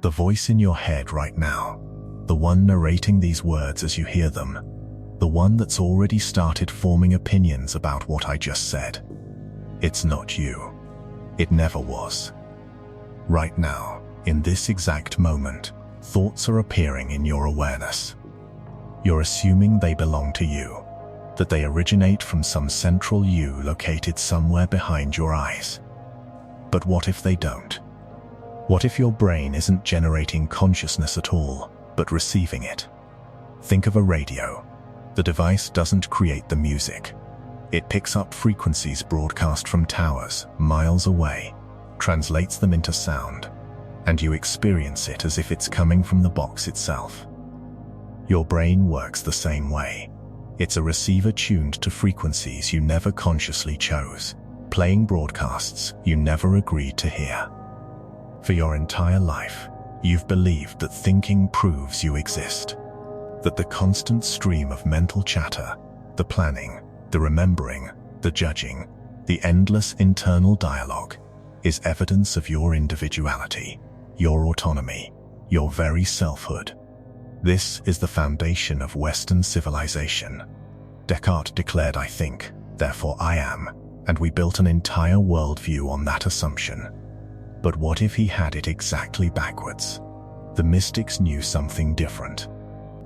The voice in your head right now, the one narrating these words as you hear them, the one that's already started forming opinions about what I just said. It's not you. It never was. Right now, in this exact moment, thoughts are appearing in your awareness. You're assuming they belong to you, that they originate from some central you located somewhere behind your eyes. But what if they don't? What if your brain isn't generating consciousness at all, but receiving it? Think of a radio. The device doesn't create the music. It picks up frequencies broadcast from towers miles away, translates them into sound, and you experience it as if it's coming from the box itself. Your brain works the same way. It's a receiver tuned to frequencies you never consciously chose, playing broadcasts you never agreed to hear. For your entire life, you've believed that thinking proves you exist, that the constant stream of mental chatter, the planning, the remembering, the judging, the endless internal dialogue, is evidence of your individuality, your autonomy, your very selfhood. This is the foundation of Western civilization. Descartes declared, "I think, therefore I am," and we built an entire worldview on that assumption. But what if he had it exactly backwards? The mystics knew something different.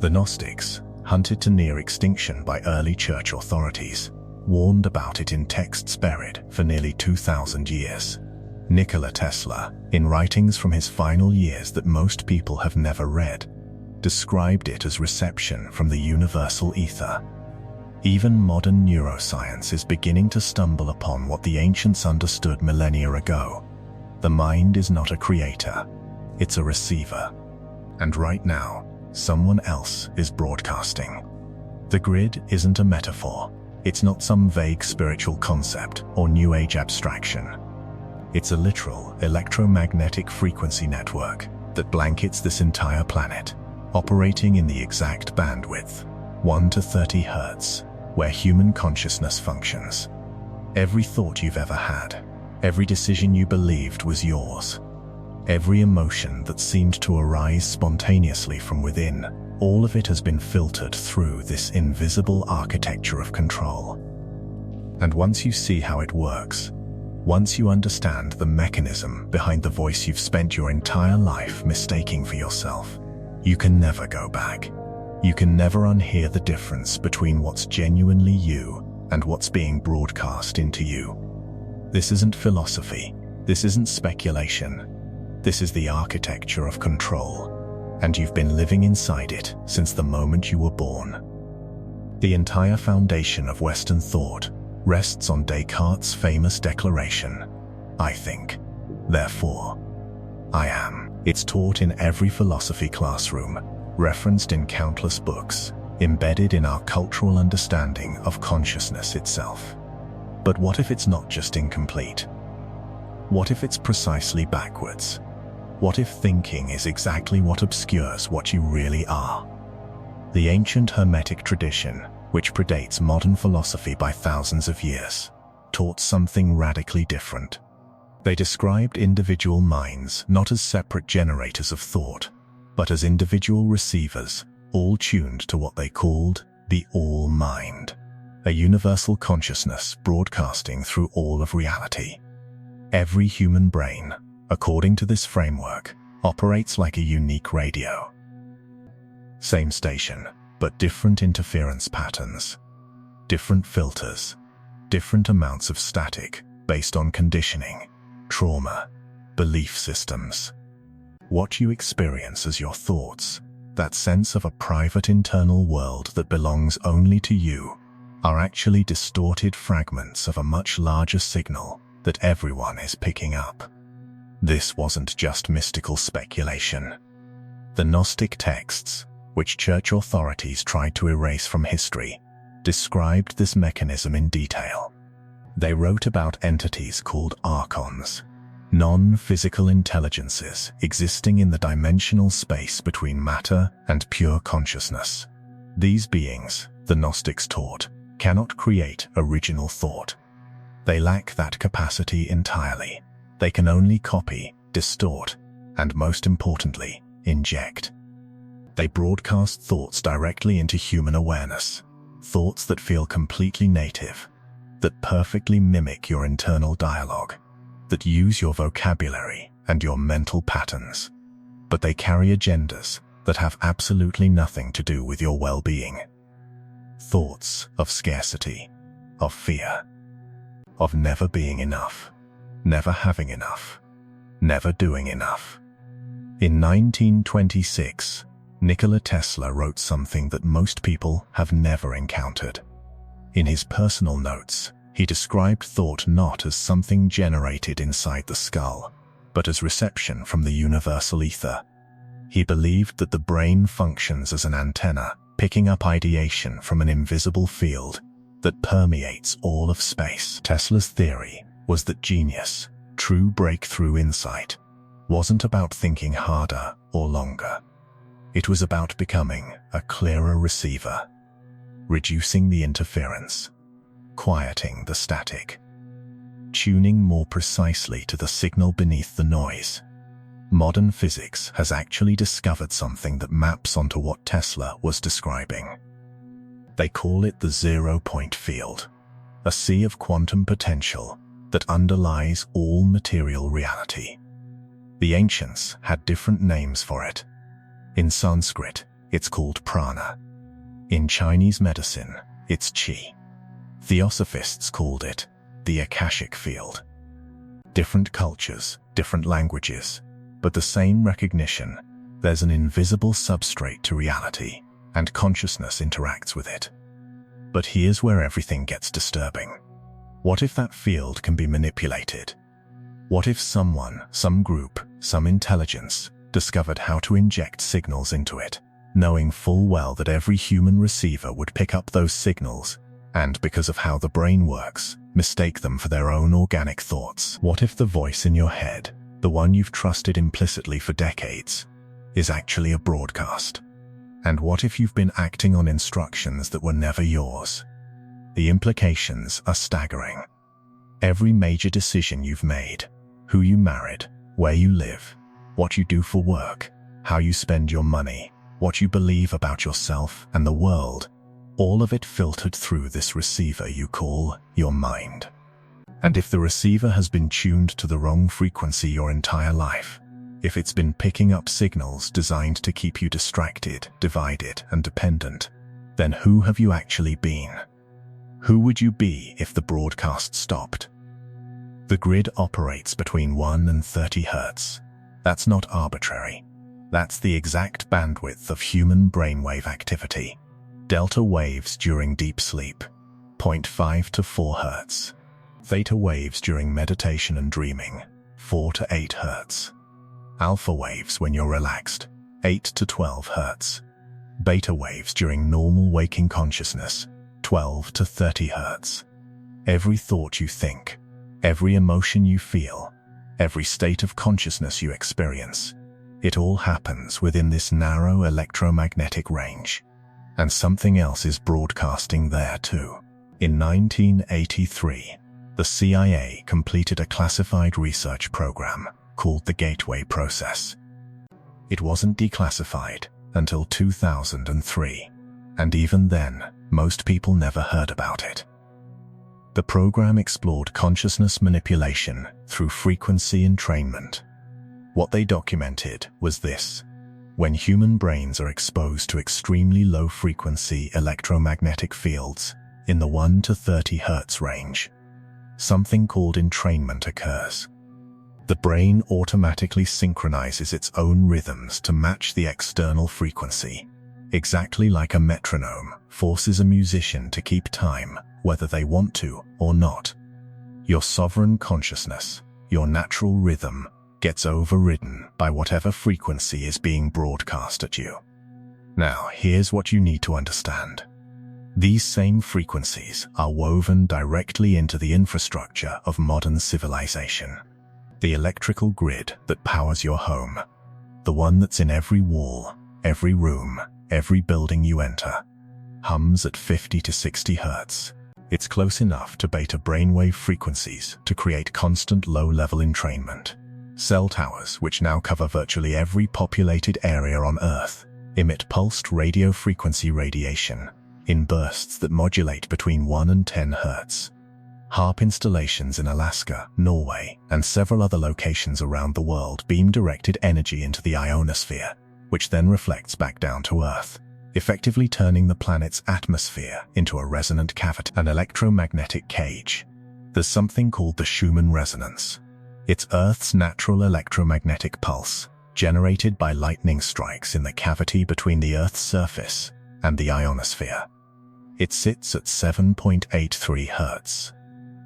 The Gnostics, hunted to near extinction by early church authorities, warned about it in texts buried for nearly 2,000 years. Nikola Tesla, in writings from his final years that most people have never read, described it as reception from the universal ether. Even modern neuroscience is beginning to stumble upon what the ancients understood millennia ago. The mind is not a creator, it's a receiver. And right now, someone else is broadcasting. The grid isn't a metaphor. It's not some vague spiritual concept or New Age abstraction. It's a literal electromagnetic frequency network that blankets this entire planet, operating in the exact bandwidth, 1 to 30 Hertz, where human consciousness functions. Every thought you've ever had, every decision you believed was yours, every emotion that seemed to arise spontaneously from within, all of it has been filtered through this invisible architecture of control. And once you see how it works, once you understand the mechanism behind the voice you've spent your entire life mistaking for yourself, you can never go back. You can never unhear the difference between what's genuinely you and what's being broadcast into you. This isn't philosophy. This isn't speculation. This is the architecture of control, and you've been living inside it since the moment you were born. The entire foundation of Western thought rests on Descartes' famous declaration, "I think, therefore I am." It's taught in every philosophy classroom, referenced in countless books, embedded in our cultural understanding of consciousness itself. But what if it's not just incomplete? What if it's precisely backwards? What if thinking is exactly what obscures what you really are? The ancient Hermetic tradition, which predates modern philosophy by thousands of years, taught something radically different. They described individual minds not as separate generators of thought, but as individual receivers, all tuned to what they called the All-Mind, a universal consciousness broadcasting through all of reality. Every human brain, according to this framework, operates like a unique radio. Same station, but different interference patterns, different filters, different amounts of static based on conditioning, trauma, belief systems. What you experience as your thoughts, that sense of a private internal world that belongs only to you, are actually distorted fragments of a much larger signal that everyone is picking up. This wasn't just mystical speculation. The Gnostic texts, which church authorities tried to erase from history, described this mechanism in detail. They wrote about entities called archons, non-physical intelligences existing in the dimensional space between matter and pure consciousness. These beings, the Gnostics taught, cannot create original thought. They lack that capacity entirely. They can only copy, distort, and most importantly, inject. They broadcast thoughts directly into human awareness, thoughts that feel completely native, that perfectly mimic your internal dialogue, that use your vocabulary and your mental patterns. But they carry agendas that have absolutely nothing to do with your well-being. Thoughts of scarcity, of fear, of never being enough, never having enough, never doing enough. In 1926, Nikola Tesla wrote something that most people have never encountered. In his personal notes, he described thought not as something generated inside the skull, but as reception from the universal ether. He believed that the brain functions as an antenna, picking up ideation from an invisible field that permeates all of space. Tesla's theory was that genius, true breakthrough insight, wasn't about thinking harder or longer. It was about becoming a clearer receiver, reducing the interference, quieting the static, tuning more precisely to the signal beneath the noise. Modern physics has actually discovered something that maps onto what Tesla was describing. They call it the zero-point field, a sea of quantum potential that underlies all material reality. The ancients had different names for it. In Sanskrit, it's called prana. In Chinese medicine, it's qi. Theosophists called it the Akashic field. Different cultures, different languages, but the same recognition: there's an invisible substrate to reality, and consciousness interacts with it. But here's where everything gets disturbing. What if that field can be manipulated? What if someone, some group, some intelligence discovered how to inject signals into it, knowing full well that every human receiver would pick up those signals, and because of how the brain works, mistake them for their own organic thoughts? What if the voice in your head, the one you've trusted implicitly for decades, is actually a broadcast? And what if you've been acting on instructions that were never yours? The implications are staggering. Every major decision you've made, who you married, where you live, what you do for work, how you spend your money, what you believe about yourself and the world, all of it filtered through this receiver you call your mind. And if the receiver has been tuned to the wrong frequency your entire life, if it's been picking up signals designed to keep you distracted, divided, and dependent, then who have you actually been? Who would you be if the broadcast stopped? The grid operates between 1 and 30 Hz. That's not arbitrary. That's the exact bandwidth of human brainwave activity. Delta waves during deep sleep, 0.5 to 4 Hz. Theta waves during meditation and dreaming, 4 to 8 Hz. Alpha waves when you're relaxed, 8 to 12 Hz. Beta waves during normal waking consciousness, 12 to 30 Hz. Every thought you think, every emotion you feel, every state of consciousness you experience, it all happens within this narrow electromagnetic range. And something else is broadcasting there too. In 1983, the CIA completed a classified research program called the Gateway Process. It wasn't declassified until 2003, and even then, most people never heard about it. The program explored consciousness manipulation through frequency entrainment. What they documented was this: when human brains are exposed to extremely low-frequency electromagnetic fields in the 1 to 30 Hz range, something called entrainment occurs. The brain automatically synchronizes its own rhythms to match the external frequency, exactly like a metronome forces a musician to keep time, whether they want to or not. Your sovereign consciousness, your natural rhythm, gets overridden by whatever frequency is being broadcast at you. Now, here's what you need to understand. These same frequencies are woven directly into the infrastructure of modern civilization. The electrical grid that powers your home, the one that's in every wall, every room, every building you enter, hums at 50 to 60 Hz. It's close enough to beta brainwave frequencies to create constant low-level entrainment. Cell towers, which now cover virtually every populated area on Earth, emit pulsed radio frequency radiation in bursts that modulate between 1 and 10 Hz. HAARP installations in Alaska, Norway, and several other locations around the world beam directed energy into the ionosphere, which then reflects back down to Earth, effectively turning the planet's atmosphere into a resonant cavity, an electromagnetic cage. There's something called the Schumann resonance. It's Earth's natural electromagnetic pulse, generated by lightning strikes in the cavity between the Earth's surface and the ionosphere. It sits at 7.83 Hz.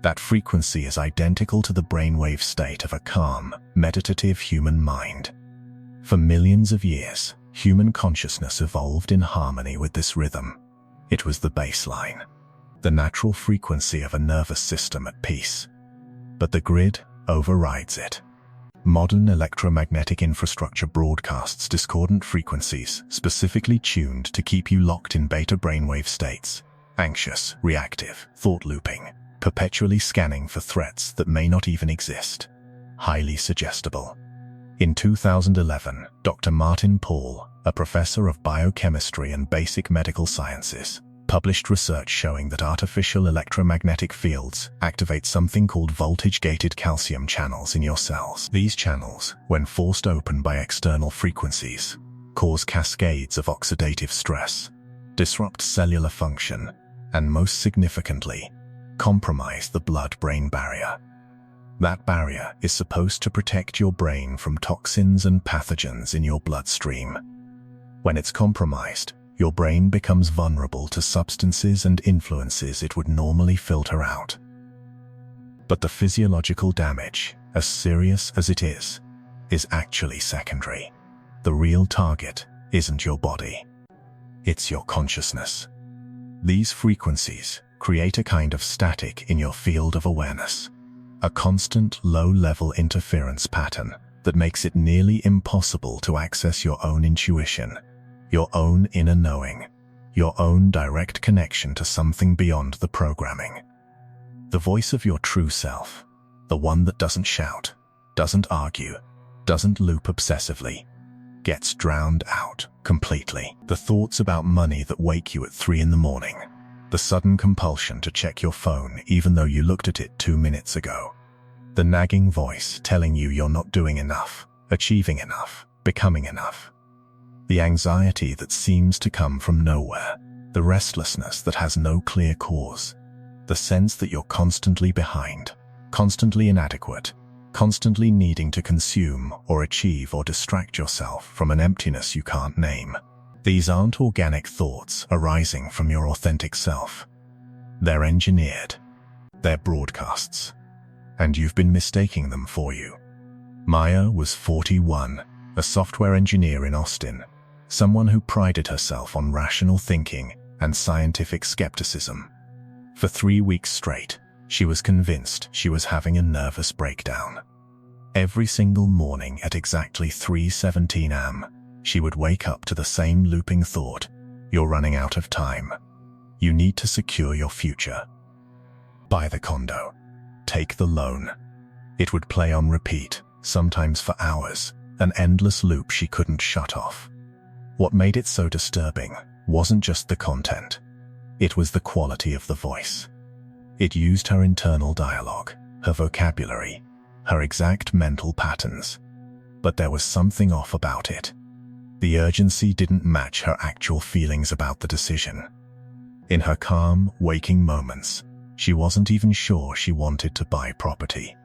That frequency is identical to the brainwave state of a calm, meditative human mind. For millions of years, human consciousness evolved in harmony with this rhythm. It was the baseline, the natural frequency of a nervous system at peace. But the grid overrides it. Modern electromagnetic infrastructure broadcasts discordant frequencies specifically tuned to keep you locked in beta brainwave states, anxious, reactive, thought looping, perpetually scanning for threats that may not even exist. Highly suggestible. In 2011, Dr. Martin Pall, a professor of biochemistry and basic medical sciences, published research showing that artificial electromagnetic fields activate something called voltage-gated calcium channels in your cells. These channels, when forced open by external frequencies, cause cascades of oxidative stress, disrupt cellular function, and most significantly, compromise the blood-brain barrier. That barrier is supposed to protect your brain from toxins and pathogens in your bloodstream. When it's compromised, your brain becomes vulnerable to substances and influences it would normally filter out. But the physiological damage, as serious as it is actually secondary. The real target isn't your body. It's your consciousness. These frequencies create a kind of static in your field of awareness, a constant low-level interference pattern that makes it nearly impossible to access your own intuition, your own inner knowing, your own direct connection to something beyond the programming. The voice of your true self, the one that doesn't shout, doesn't argue, doesn't loop obsessively, gets drowned out completely. The thoughts about money that wake you at 3 in the morning, the sudden compulsion to check your phone even though you looked at it 2 minutes ago, the nagging voice telling you you're not doing enough, achieving enough, becoming enough. The anxiety that seems to come from nowhere, the restlessness that has no clear cause, the sense that you're constantly behind, constantly inadequate, constantly needing to consume or achieve or distract yourself from an emptiness you can't name. These aren't organic thoughts arising from your authentic self. They're engineered. They're broadcasts. And you've been mistaking them for you. Maya was 41, a software engineer in Austin, someone who prided herself on rational thinking and scientific skepticism. For 3 weeks straight, she was convinced she was having a nervous breakdown. Every single morning at exactly 3:17 am, she would wake up to the same looping thought, "You're running out of time. You need to secure your future. Buy the condo. Take the loan." It would play on repeat, sometimes for hours, an endless loop she couldn't shut off. What made it so disturbing wasn't just the content. It was the quality of the voice. It used her internal dialogue, her vocabulary, her exact mental patterns. But there was something off about it. The urgency didn't match her actual feelings about the decision. In her calm, waking moments, she wasn't even sure she wanted to buy property.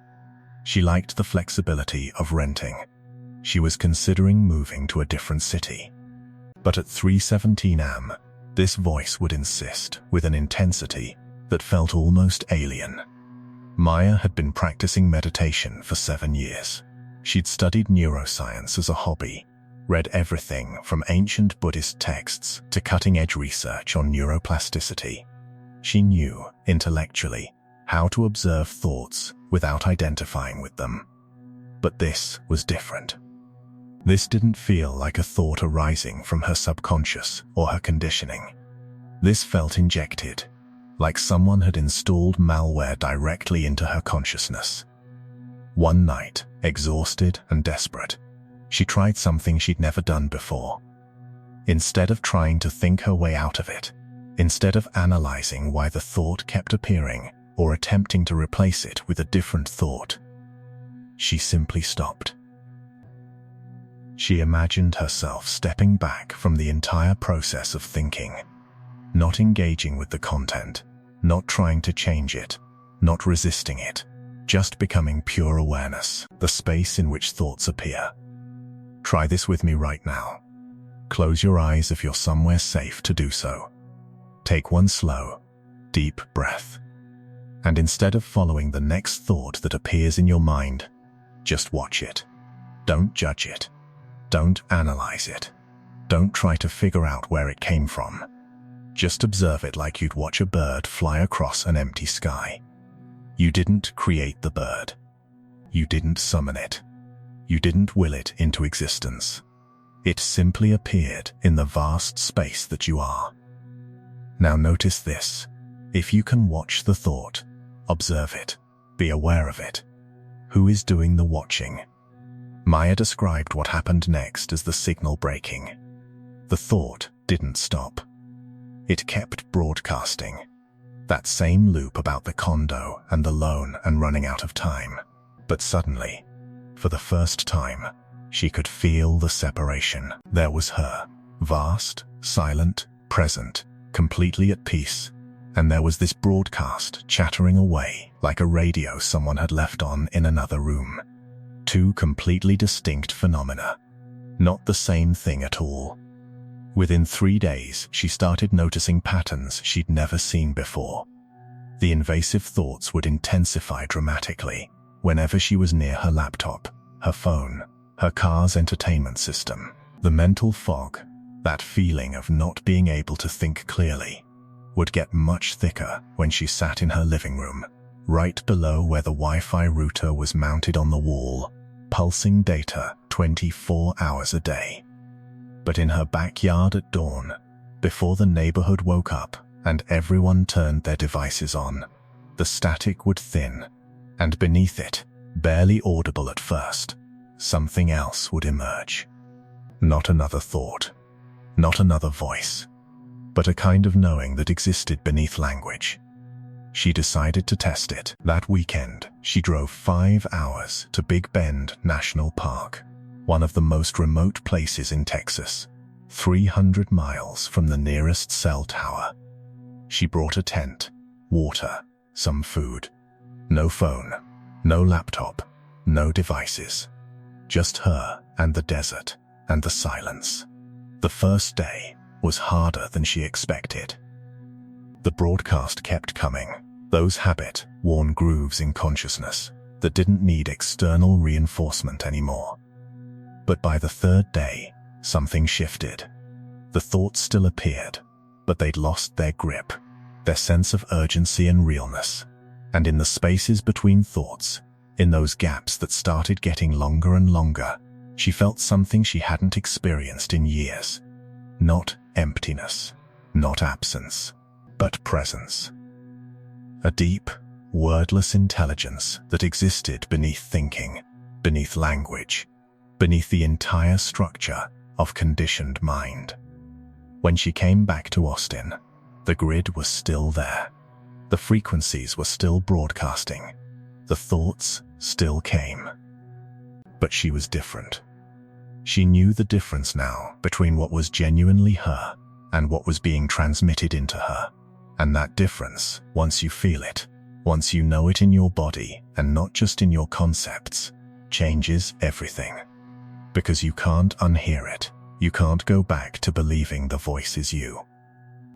She liked the flexibility of renting. She was considering moving to a different city. But at 3:17 am, this voice would insist with an intensity that felt almost alien. Maya had been practicing meditation for 7 years. She'd studied neuroscience as a hobby, read everything from ancient Buddhist texts to cutting-edge research on neuroplasticity. She knew, intellectually, how to observe thoughts without identifying with them. But this was different. This didn't feel like a thought arising from her subconscious or her conditioning. This felt injected, like someone had installed malware directly into her consciousness. One night, exhausted and desperate. She tried something she'd never done before. Instead of trying to think her way out of it, instead of analyzing why the thought kept appearing or attempting to replace it with a different thought, she simply stopped. She imagined herself stepping back from the entire process of thinking, not engaging with the content, not trying to change it, not resisting it, just becoming pure awareness, the space in which thoughts appear. Try this with me right now. Close your eyes if you're somewhere safe to do so. Take one slow, deep breath. And instead of following the next thought that appears in your mind, just watch it. Don't judge it. Don't analyze it. Don't try to figure out where it came from. Just observe it like you'd watch a bird fly across an empty sky. You didn't create the bird. You didn't summon it. You didn't will it into existence. It simply appeared in the vast space that you are. Now notice this. If you can watch the thought, observe it, be aware of it. Who is doing the watching? Maya described what happened next as the signal breaking. The thought didn't stop. It kept broadcasting. That same loop about the condo and the loan and running out of time. But suddenly, for the first time, she could feel the separation. There was her, vast, silent, present, completely at peace. And there was this broadcast chattering away like a radio someone had left on in another room. Two completely distinct phenomena. Not the same thing at all. Within 3 days, she started noticing patterns she'd never seen before. The invasive thoughts would intensify dramatically whenever she was near her laptop, her phone, her car's entertainment system. The mental fog, that feeling of not being able to think clearly, would get much thicker when she sat in her living room, right below where the Wi-Fi router was mounted on the wall, pulsing data 24 hours a day. But in her backyard at dawn, before the neighborhood woke up and everyone turned their devices on, the static would thin, and beneath it, barely audible at first, something else would emerge. Not another thought, not another voice, but a kind of knowing that existed beneath language. She decided to test it. That weekend, she drove 5 hours to Big Bend National Park, one of the most remote places in Texas, 300 miles from the nearest cell tower. She brought a tent, water, some food. No phone, no laptop, no devices. Just her and the desert and the silence. The first day was harder than she expected. The broadcast kept coming, those habit-worn grooves in consciousness that didn't need external reinforcement anymore. But by the 3rd day, something shifted. The thoughts still appeared, but they'd lost their grip, their sense of urgency and realness. And in the spaces between thoughts, in those gaps that started getting longer and longer, she felt something she hadn't experienced in years. Not emptiness, not absence, but presence. A deep, wordless intelligence that existed beneath thinking, beneath language, beneath the entire structure of conditioned mind. When she came back to Austin, the grid was still there. The frequencies were still broadcasting. The thoughts still came. But she was different. She knew the difference now between what was genuinely her and what was being transmitted into her. And that difference, once you feel it, once you know it in your body and not just in your concepts, changes everything. Because you can't unhear it. You can't go back to believing the voice is you.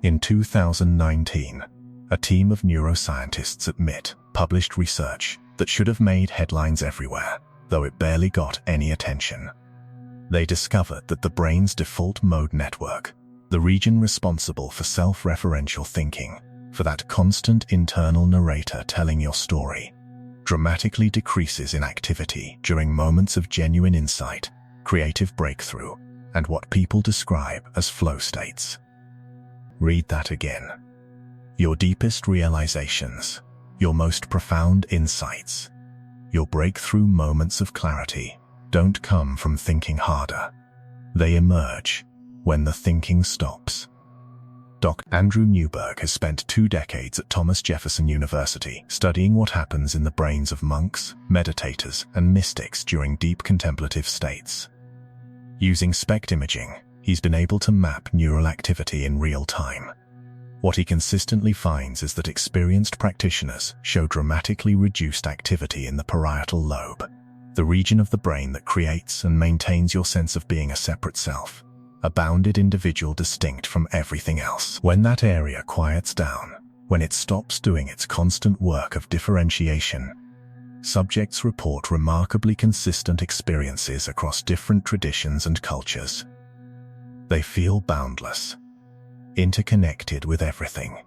In 2019, a team of neuroscientists at MIT published research that should have made headlines everywhere, though it barely got any attention. They discovered that the brain's default mode network, the region responsible for self-referential thinking, for that constant internal narrator telling your story, dramatically decreases in activity during moments of genuine insight, creative breakthrough, and what people describe as flow states. Read that again. Your deepest realizations, your most profound insights, Your breakthrough moments of clarity don't come from thinking harder. They emerge when the thinking stops. Dr. Andrew Newberg has spent 2 decades at Thomas Jefferson University studying what happens in the brains of monks, meditators, and mystics during deep contemplative states. Using SPECT imaging, he's been able to map neural activity in real time. What he consistently finds is that experienced practitioners show dramatically reduced activity in the parietal lobe, the region of the brain that creates and maintains your sense of being a separate self, a bounded individual distinct from everything else. When that area quiets down, when it stops doing its constant work of differentiation, subjects report remarkably consistent experiences across different traditions and cultures. They feel boundless, interconnected with everything.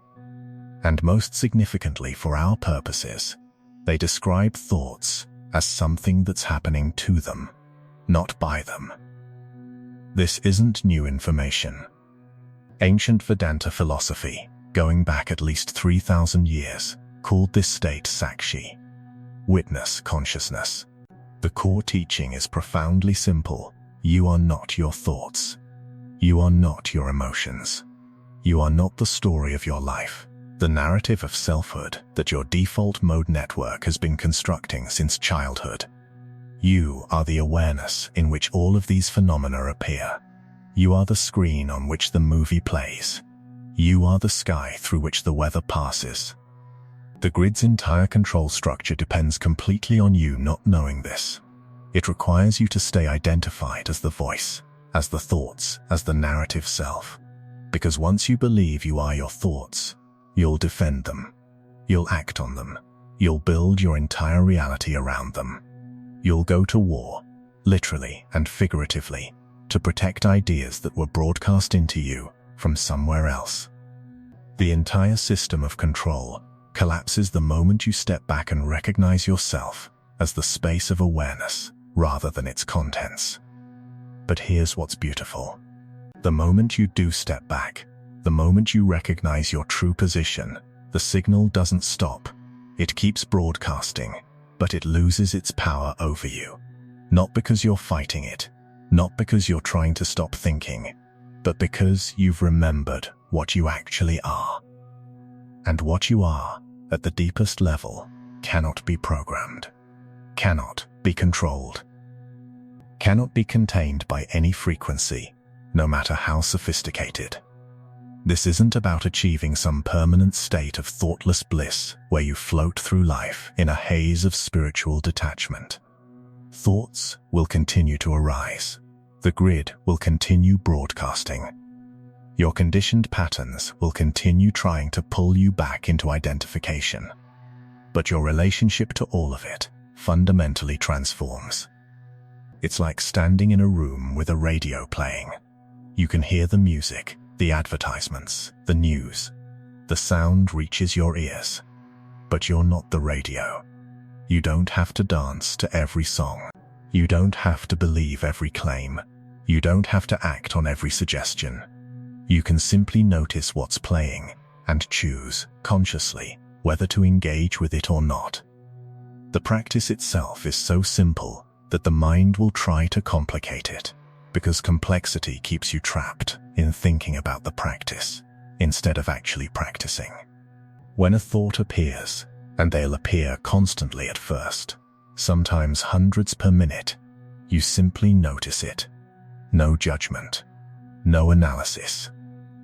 And most significantly for our purposes, they describe thoughts as something that's happening to them, not by them. This isn't new information. Ancient Vedanta philosophy, going back at least 3,000 years, called this state Sakshi, witness consciousness. The core teaching is profoundly simple. You are not your thoughts. You are not your emotions. You are not the story of your life, the narrative of selfhood that your default mode network has been constructing since childhood. You are the awareness in which all of these phenomena appear. You are the screen on which the movie plays. You are the sky through which the weather passes. The grid's entire control structure depends completely on you not knowing this. It requires you to stay identified as the voice, as the thoughts, as the narrative self. Because once you believe you are your thoughts, you'll defend them. You'll act on them. You'll build your entire reality around them. You'll go to war, literally and figuratively, to protect ideas that were broadcast into you from somewhere else. The entire system of control collapses the moment you step back and recognize yourself as the space of awareness rather than its contents. But here's what's beautiful. The moment you do step back, the moment you recognize your true position, the signal doesn't stop. It keeps broadcasting, but it loses its power over you. Not because you're fighting it, not because you're trying to stop thinking, but because you've remembered what you actually are. And what you are, at the deepest level, cannot be programmed, cannot be controlled, cannot be contained by any frequency, no matter how sophisticated. This isn't about achieving some permanent state of thoughtless bliss where you float through life in a haze of spiritual detachment. Thoughts will continue to arise. The grid will continue broadcasting. Your conditioned patterns will continue trying to pull you back into identification. But your relationship to all of it fundamentally transforms. It's like standing in a room with a radio playing. You can hear the music, the advertisements, the news. The sound reaches your ears. But you're not the radio. You don't have to dance to every song. You don't have to believe every claim. You don't have to act on every suggestion. You can simply notice what's playing and choose, consciously, whether to engage with it or not. The practice itself is so simple that the mind will try to complicate it, because complexity keeps you trapped in thinking about the practice instead of actually practicing. When a thought appears, and they'll appear constantly at first, sometimes hundreds per minute, you simply notice it. No judgment, no analysis,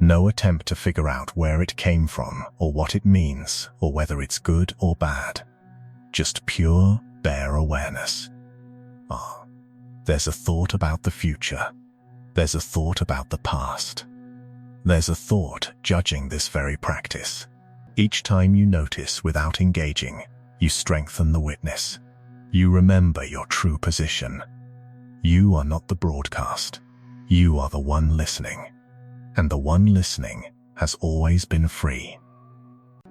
no attempt to figure out where it came from or what it means or whether it's good or bad. Just pure, bare awareness. There's a thought about the future. There's a thought about the past. There's a thought judging this very practice. Each time you notice without engaging, you strengthen the witness. You remember your true position. You are not the broadcast. You are the one listening. And the one listening has always been free.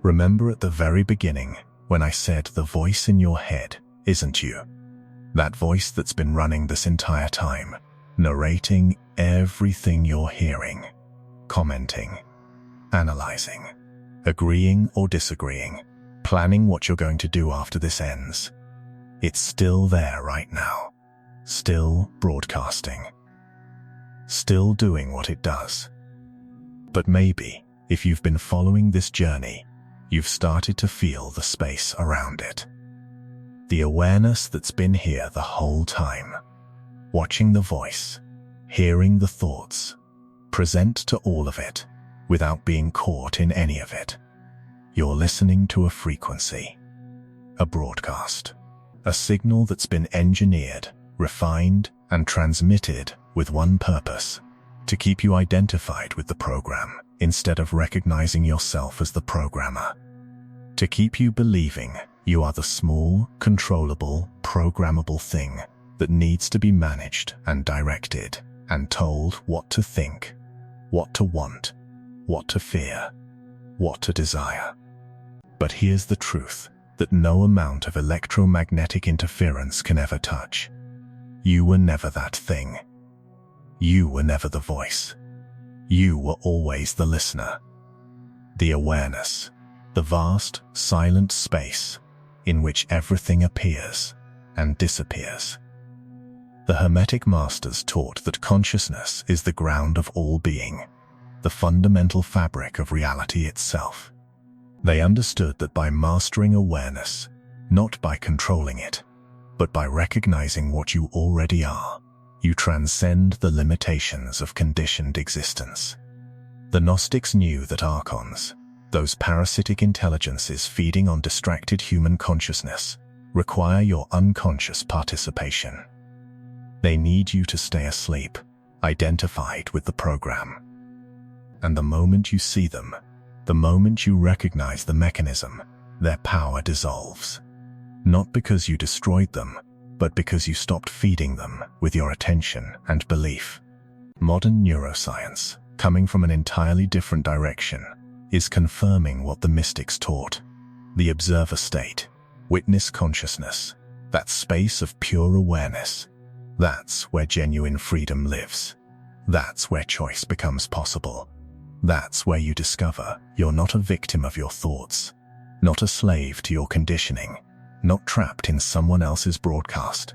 Remember at the very beginning when I said the voice in your head isn't you. That voice that's been running this entire time, narrating everything you're hearing, commenting, analyzing, agreeing or disagreeing, planning what you're going to do after this ends. It's still there right now, still broadcasting, still doing what it does. But maybe, if you've been following this journey, you've started to feel the space around it. The awareness that's been here the whole time, watching the voice, hearing the thoughts, present to all of it without being caught in any of it. You're listening to a frequency, a broadcast, a signal that's been engineered, refined, and transmitted with one purpose: to keep you identified with the program instead of recognizing yourself as the programmer. To keep you believing you are the small, controllable, programmable thing that needs to be managed and directed and told what to think, what to want, what to fear, what to desire. But here's the truth that no amount of electromagnetic interference can ever touch. You were never that thing. You were never the voice. You were always the listener. The awareness, the vast, silent space in which everything appears and disappears. The Hermetic Masters taught that consciousness is the ground of all being, the fundamental fabric of reality itself. They understood that by mastering awareness, not by controlling it, but by recognizing what you already are, you transcend the limitations of conditioned existence. The Gnostics knew that archons, those parasitic intelligences feeding on distracted human consciousness, require your unconscious participation. They need you to stay asleep, identified with the program. And the moment you see them, the moment you recognize the mechanism, their power dissolves. Not because you destroyed them, but because you stopped feeding them with your attention and belief. Modern neuroscience, coming from an entirely different direction, is confirming what the mystics taught. The observer state, witness consciousness, that space of pure awareness, that's where genuine freedom lives. That's where choice becomes possible. That's where you discover you're not a victim of your thoughts, not a slave to your conditioning, not trapped in someone else's broadcast.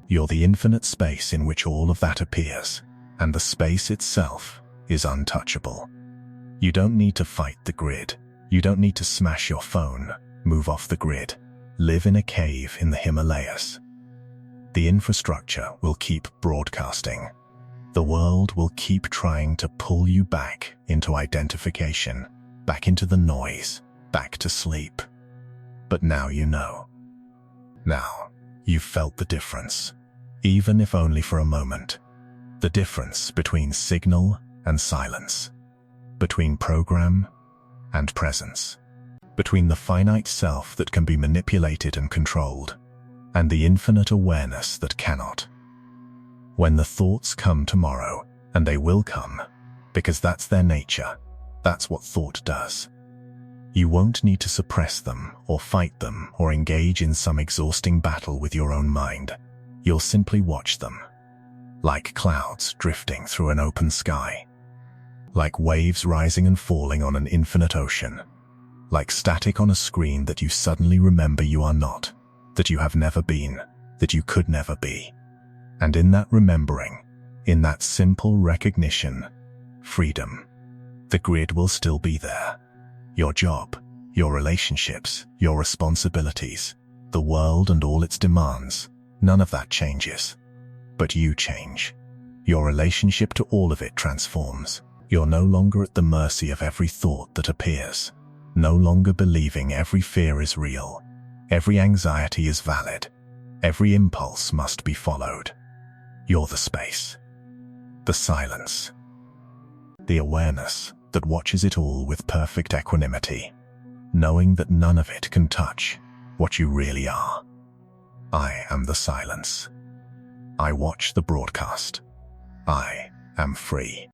You're the infinite space in which all of that appears, and the space itself is untouchable. You don't need to fight the grid. You don't need to smash your phone, move off the grid, live in a cave in the Himalayas. The infrastructure will keep broadcasting. The world will keep trying to pull you back into identification, back into the noise, back to sleep. But now you know. Now, you've felt the difference, even if only for a moment. The difference between signal and silence, between program and presence, between the finite self that can be manipulated and controlled, and the infinite awareness that cannot. When the thoughts come tomorrow, and they will come, because that's their nature, that's what thought does. You won't need to suppress them, or fight them, or engage in some exhausting battle with your own mind. You'll simply watch them, like clouds drifting through an open sky, like waves rising and falling on an infinite ocean, like static on a screen that you suddenly remember you are not, that you have never been, that you could never be. And in that remembering, in that simple recognition, freedom, the grid will still be there. Your job, your relationships, your responsibilities, the world and all its demands, none of that changes. But you change. Your relationship to all of it transforms. You're no longer at the mercy of every thought that appears, no longer believing every fear is real, every anxiety is valid, every impulse must be followed. You're the space, the silence, the awareness that watches it all with perfect equanimity, knowing that none of it can touch what you really are. I am the silence. I watch the broadcast. I am free.